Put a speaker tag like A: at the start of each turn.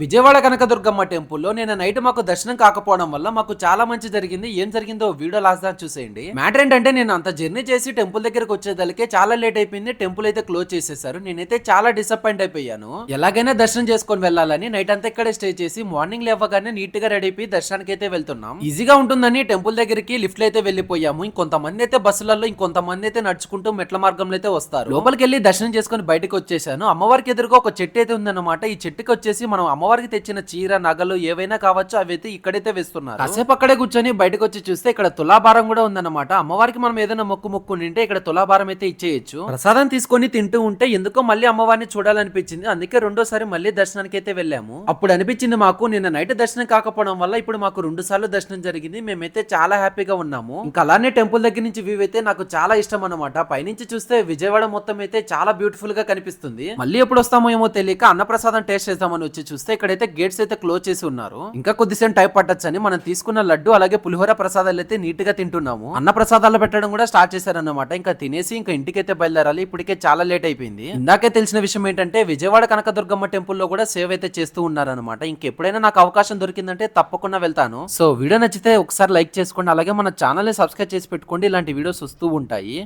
A: విజయవాడ కనకదుర్గమ్మ టెంపుల్లో నేను నైట్ మాకు దర్శనం కాకపోవడం వల్ల మాకు చాలా మంచి జరిగింది. ఏం జరిగిందో వీడియో లాస్ట్ దాకా చూసేయండి. మ్యాటర్ ఏంటంటే నేను అంత జర్నీ చేసి టెంపుల్ దగ్గరకు వచ్చేదలికే చాలా లేట్ అయిపోయింది. టెంపుల్ అయితే క్లోజ్ చేసేసారు. నేనైతే చాలా డిసప్పాయింట్ అయిపోయాను. ఎలాగైనా దర్శనం చేసుకొని వెళ్ళాలని నైట్ అంతా ఇక్కడే స్టే చేసి మార్నింగ్ లేవగానే నీట్ గా రెడీ అయిపోయి దర్శనానికి అయితే వెళ్తున్నాం. ఈజీగా ఉంటుందని టెంపుల్ దగ్గరికి లిఫ్ట్ అయితే వెళ్ళిపోయాము. ఇంకొంతమంది అయితే బస్సులలో, ఇంకొంతమంది అయితే నడుచుకుంటూ మెట్ల మార్గంలో అయితే వస్తారు. లోపలికి వెళ్ళి దర్శనం చేసుకుని బయటకు వచ్చేసాను. అమ్మవారికి ఎదురుగా ఒక చెట్టు అయితే ఉందన్నమాట. ఈ చెట్టుకి వచ్చేసి మనం అమ్మవారికి తెచ్చిన చీర, నగలు ఏవైనా కావచ్చు అవైతే ఇక్కడైతే వేస్తున్నారు. కాసేపు అక్కడే కూర్చొని బయటకు వచ్చి చూస్తే ఇక్కడ తులాభారం కూడా ఉందన్నమాట. అమ్మవారికి మనం ఏదైనా మొక్కు నింటే ఇక్కడ తులాభారం అయితే ఇచ్చేయచ్చు. ప్రసాదం తీసుకొని తింటూ ఉంటే ఎందుకో మళ్ళీ అమ్మవారిని చూడాలనిపించింది. అందుకే రెండోసారి మళ్ళీ దర్శనానికి అయితే వెళ్ళాము. అప్పుడు అనిపించింది మాకు నిన్న నైట్ దర్శనం కాకపోవడం వల్ల ఇప్పుడు మాకు 2 సార్లు దర్శనం జరిగింది. మేమైతే చాలా హ్యాపీగా ఉన్నాము. ఇంకా అలానే టెంపుల్ దగ్గర నుంచి వ్యూ అయితే నాకు చాలా ఇష్టం అన్నమాట. పైనుంచి చూస్తే విజయవాడ మొత్తం అయితే చాలా బ్యూటిఫుల్ గా కనిపిస్తుంది. మళ్ళీ ఎప్పుడు వస్తామో ఏమో తెలియక అన్నప్రసాదం టేస్ట్ చేద్దామని వచ్చి చూస్తే ఇక్కడైతే గేట్స్ అయితే క్లోజ్ చేసి ఉన్నారు. ఇంకా కొద్దిసేపు టైం పట్టొచ్చని మనం తీసుకున్న లడ్డు అలాగే పులిహోర ప్రసాదాలు అయితే నీట్ గా తింటున్నాము. అన్న ప్రసాదాలు పెట్టడం కూడా స్టార్ట్ చేశారన్నమాట. ఇంకా తినేసి ఇంకా ఇంటికైతే బయలుదేరాలి. ఇప్పటికే చాలా లేట్ అయిపోయింది. ఇందాకే తెలిసిన విషయం ఏంటంటే విజయవాడ కనకదుర్గమ్మ టెంపుల్ లో కూడా సేవ్ అయితే చేస్తూ ఉన్నారనమాట. ఇంకెప్పుడైనా నాకు అవకాశం దొరికిందంటే తప్పకుండా వెళ్తాను. సో వీడియో నచ్చితే ఒకసారి లైక్ చేసుకోండి. అలాగే మన ఛానల్ ని సబ్స్క్రైబ్ చేసి పెట్టుకోండి. ఇలాంటి వీడియోస్ వస్తూ ఉంటాయి.